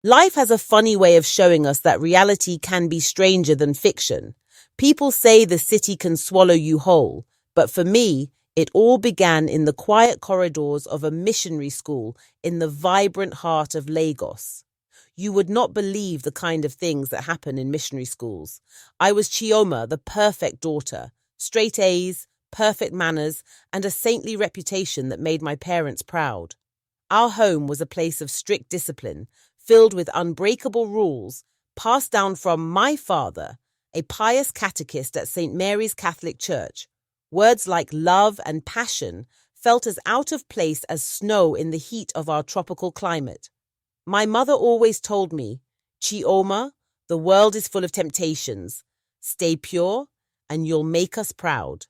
Life has a funny way of showing us that reality can be stranger than fiction. People say the city can swallow you whole, but for me, it all began in the quiet corridors of a missionary school in the vibrant heart of Lagos. You would not believe the kind of things that happen in missionary schools. I was Chioma, the perfect daughter, straight A's, perfect manners, and a saintly reputation that made my parents proud. Our home was a place of strict discipline, filled with unbreakable rules passed down from my father, a pious catechist at St. Mary's Catholic Church. Words like love and passion felt as out of place as snow in the heat of our tropical climate. My mother always told me, Chioma, the world is full of temptations. Stay pure, and you'll make us proud.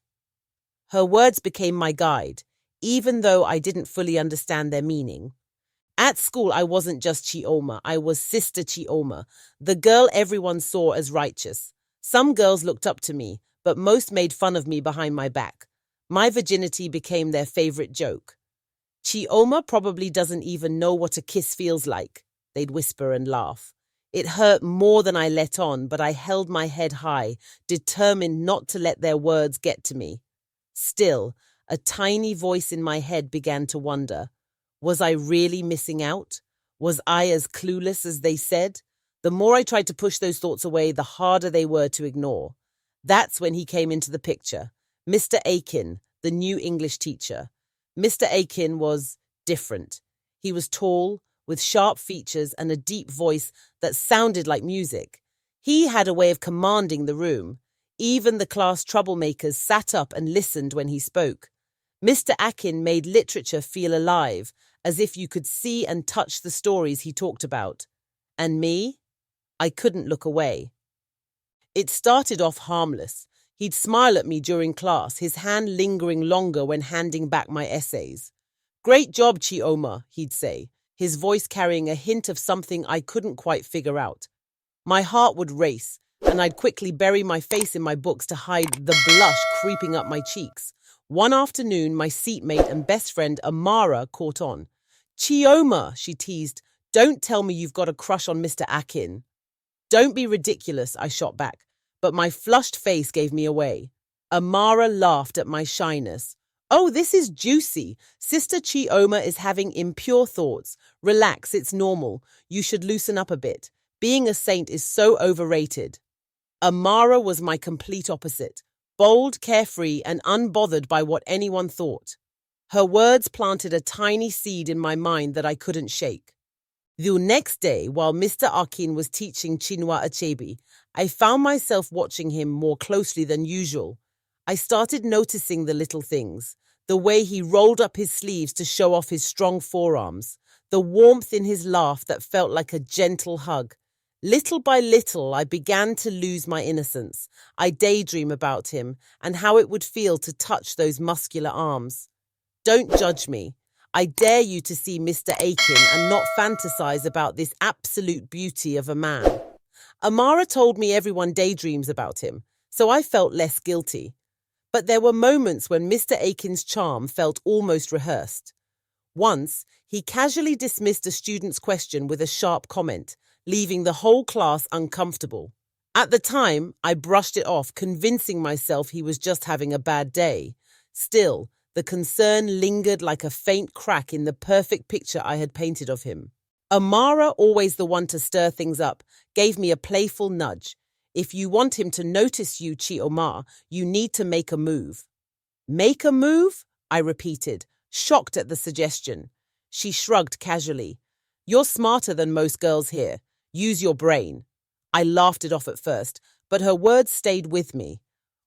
Her words became my guide, even though I didn't fully understand their meaning. At school, I wasn't just Chioma, I was Sister Chioma, the girl everyone saw as righteous. Some girls looked up to me, but most made fun of me behind my back. My virginity became their favorite joke. Chioma probably doesn't even know what a kiss feels like, they'd whisper and laugh. It hurt more than I let on, but I held my head high, determined not to let their words get to me. Still, a tiny voice in my head began to wonder. Was I really missing out? Was I as clueless as they said? The more I tried to push those thoughts away, the harder they were to ignore. That's when he came into the picture. Mr. Akin, the new English teacher. Mr. Akin was different. He was tall, with sharp features and a deep voice that sounded like music. He had a way of commanding the room. Even the class troublemakers sat up and listened when he spoke. Mr. Akin made literature feel alive, as if you could see and touch the stories he talked about. And me? I couldn't look away. It started off harmless. He'd smile at me during class, his hand lingering longer when handing back my essays. Great job, Chioma, he'd say, his voice carrying a hint of something I couldn't quite figure out. My heart would race, and I'd quickly bury my face in my books to hide the blush creeping up my cheeks. One afternoon, my seatmate and best friend Amara caught on. Chioma, she teased, don't tell me you've got a crush on Mr. Akin. Don't be ridiculous, I shot back, but my flushed face gave me away. Amara laughed at my shyness. Oh, this is juicy. Sister Chioma is having impure thoughts. Relax, it's normal. You should loosen up a bit. Being a saint is so overrated. Amara was my complete opposite. Bold, carefree, and unbothered by what anyone thought. Her words planted a tiny seed in my mind that I couldn't shake. The next day, while Mr. Akin was teaching Chinua Achebe, I found myself watching him more closely than usual. I started noticing the little things, the way he rolled up his sleeves to show off his strong forearms, the warmth in his laugh that felt like a gentle hug. Little by little, I began to lose my innocence. I daydream about him and how it would feel to touch those muscular arms. Don't judge me. I dare you to see Mr. Akin and not fantasize about this absolute beauty of a man. Amara told me everyone daydreams about him, so I felt less guilty. But there were moments when Mr. Akin's charm felt almost rehearsed. Once, he casually dismissed a student's question with a sharp comment, leaving the whole class uncomfortable. At the time, I brushed it off, convincing myself he was just having a bad day. Still, the concern lingered like a faint crack in the perfect picture I had painted of him. Amara, always the one to stir things up, gave me a playful nudge. If you want him to notice you, Chioma, you need to make a move. Make a move? I repeated, shocked at the suggestion. She shrugged casually. You're smarter than most girls here. Use your brain. I laughed it off at first, but her words stayed with me.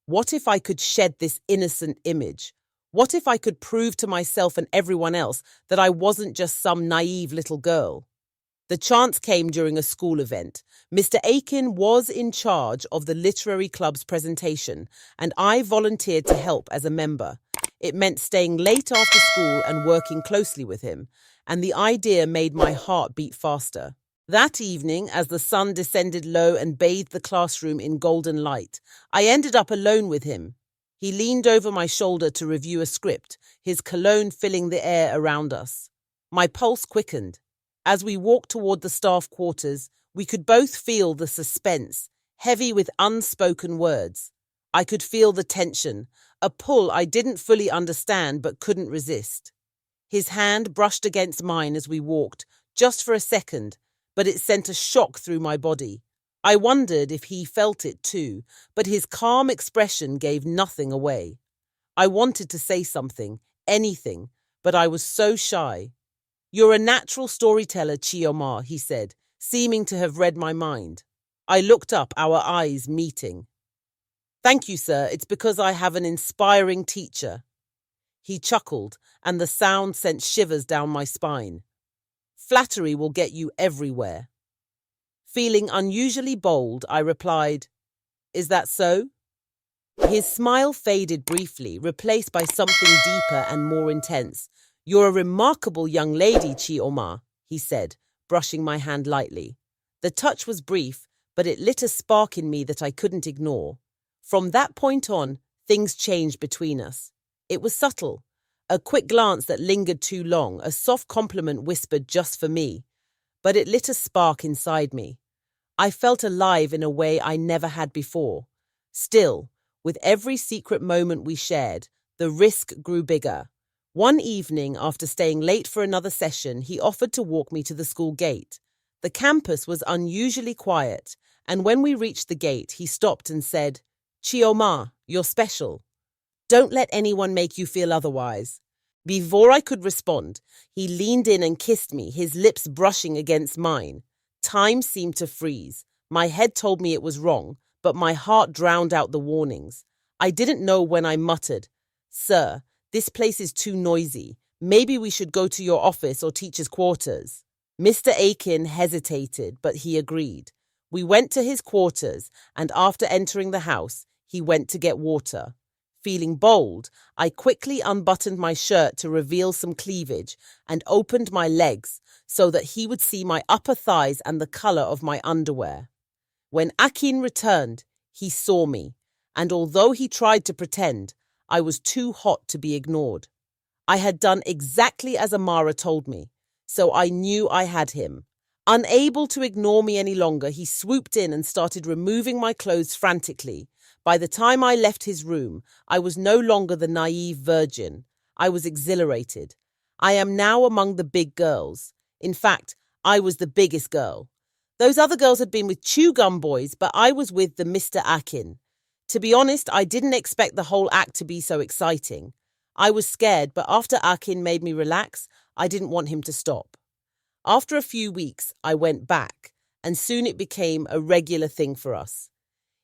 What if I could shed this innocent image? What if I could prove to myself and everyone else that I wasn't just some naive little girl? The chance came during a school event. Mr. Akin was in charge of the literary club's presentation, and I volunteered to help as a member. It meant staying late after school and working closely with him, and the idea made my heart beat faster. That evening, as the sun descended low and bathed the classroom in golden light, I ended up alone with him. He leaned over my shoulder to review a script, his cologne filling the air around us. My pulse quickened. As we walked toward the staff quarters, we could both feel the suspense, heavy with unspoken words. I could feel the tension, a pull I didn't fully understand but couldn't resist. His hand brushed against mine as we walked, just for a second, but it sent a shock through my body. I wondered if he felt it too, but his calm expression gave nothing away. I wanted to say something, anything, but I was so shy. "You're a natural storyteller, Chioma," he said, seeming to have read my mind. I looked up, our eyes meeting. "Thank you, sir. It's because I have an inspiring teacher." He chuckled, and the sound sent shivers down my spine. "Flattery will get you everywhere." Feeling unusually bold, I replied, "Is that so?" His smile faded briefly, replaced by something deeper and more intense. "You're a remarkable young lady, Chioma," he said, brushing my hand lightly. The touch was brief, but it lit a spark in me that I couldn't ignore. From that point on, things changed between us. It was subtle. A quick glance that lingered too long, a soft compliment whispered just for me. But it lit a spark inside me. I felt alive in a way I never had before. Still, with every secret moment we shared, the risk grew bigger. One evening, after staying late for another session, he offered to walk me to the school gate. The campus was unusually quiet, and when we reached the gate, he stopped and said, "Chioma, you're special. Don't let anyone make you feel otherwise." Before I could respond, he leaned in and kissed me, his lips brushing against mine. Time seemed to freeze. My head told me it was wrong, but my heart drowned out the warnings. I didn't know when I muttered, "Sir, this place is too noisy. Maybe we should go to your office or teacher's quarters." Mr. Akin hesitated, but he agreed. We went to his quarters, and after entering the house, he went to get water. Feeling bold, I quickly unbuttoned my shirt to reveal some cleavage and opened my legs so that he would see my upper thighs and the color of my underwear. When Akin returned, he saw me, and although he tried to pretend, I was too hot to be ignored. I had done exactly as Amara told me, so I knew I had him. Unable to ignore me any longer, he swooped in and started removing my clothes frantically. By the time I left his room, I was no longer the naive virgin. I was exhilarated. I am now among the big girls. In fact, I was the biggest girl. Those other girls had been with chew-gum boys, but I was with the Mr. Akin. To be honest, I didn't expect the whole act to be so exciting. I was scared, but after Akin made me relax, I didn't want him to stop. After a few weeks, I went back, and soon it became a regular thing for us.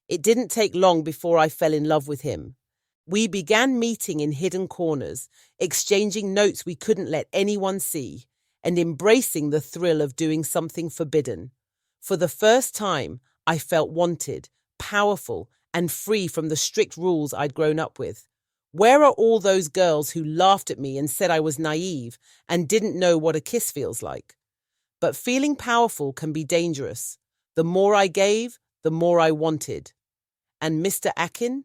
It didn't take long before I fell in love with him. We began meeting in hidden corners, exchanging notes we couldn't let anyone see, and embracing the thrill of doing something forbidden. For the first time, I felt wanted, powerful, and free from the strict rules I'd grown up with. Where are all those girls who laughed at me and said I was naive and didn't know what a kiss feels like? But feeling powerful can be dangerous. The more I gave, the more I wanted. And Mr. Akin?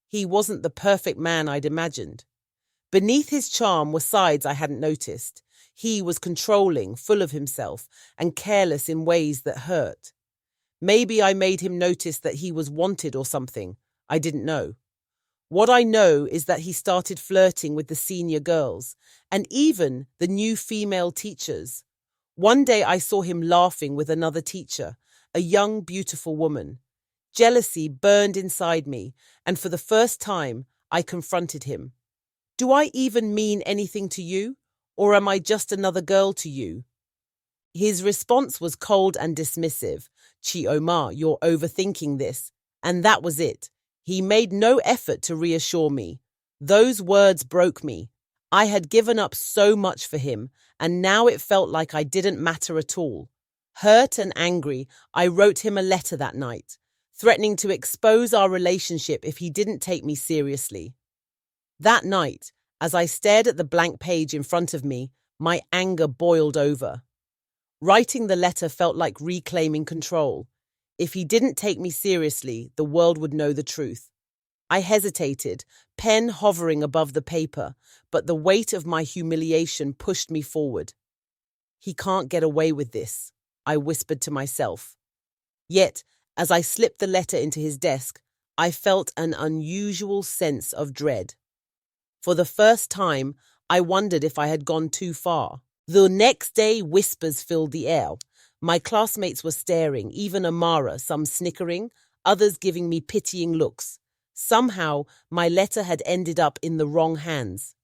He wasn't the perfect man I'd imagined. Beneath his charm were sides I hadn't noticed. He was controlling, full of himself, and careless in ways that hurt. Maybe I made him notice that he was wanted or something. I didn't know. What I know is that he started flirting with the senior girls, and even the new female teachers. One day I saw him laughing with another teacher, a young, beautiful woman. Jealousy burned inside me, and for the first time, I confronted him. "Do I even mean anything to you, or am I just another girl to you?" His response was cold and dismissive. "Chioma, you're overthinking this." And that was it. He made no effort to reassure me. Those words broke me. I had given up so much for him, and now it felt like I didn't matter at all. Hurt and angry, I wrote him a letter that night, threatening to expose our relationship if he didn't take me seriously. That night, as I stared at the blank page in front of me, my anger boiled over. Writing the letter felt like reclaiming control. If he didn't take me seriously, the world would know the truth. I hesitated, pen hovering above the paper, but the weight of my humiliation pushed me forward. He can't get away with this, I whispered to myself. Yet, as I slipped the letter into his desk, I felt an unusual sense of dread. For the first time, I wondered if I had gone too far. The next day, whispers filled the air. My classmates were staring, even Amara, some snickering, others giving me pitying looks. Somehow, my letter had ended up in the wrong hands.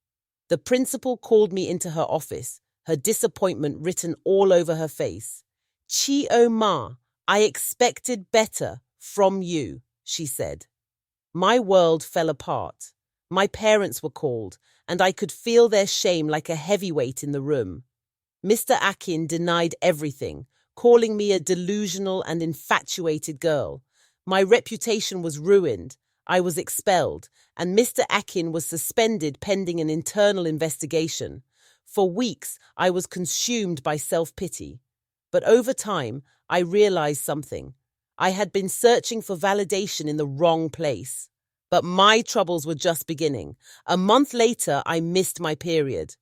The principal called me into her office, her disappointment written all over her face. "Chioma, I expected better from you," she said. My world fell apart. My parents were called, and I could feel their shame like a heavyweight in the room. Mr. Akin denied everything, calling me a delusional and infatuated girl. My reputation was ruined. I was expelled, and Mr. Akin was suspended pending an internal investigation. For weeks, I was consumed by self-pity. But over time, I realized something. I had been searching for validation in the wrong place. But my troubles were just beginning. A month later, I missed my period.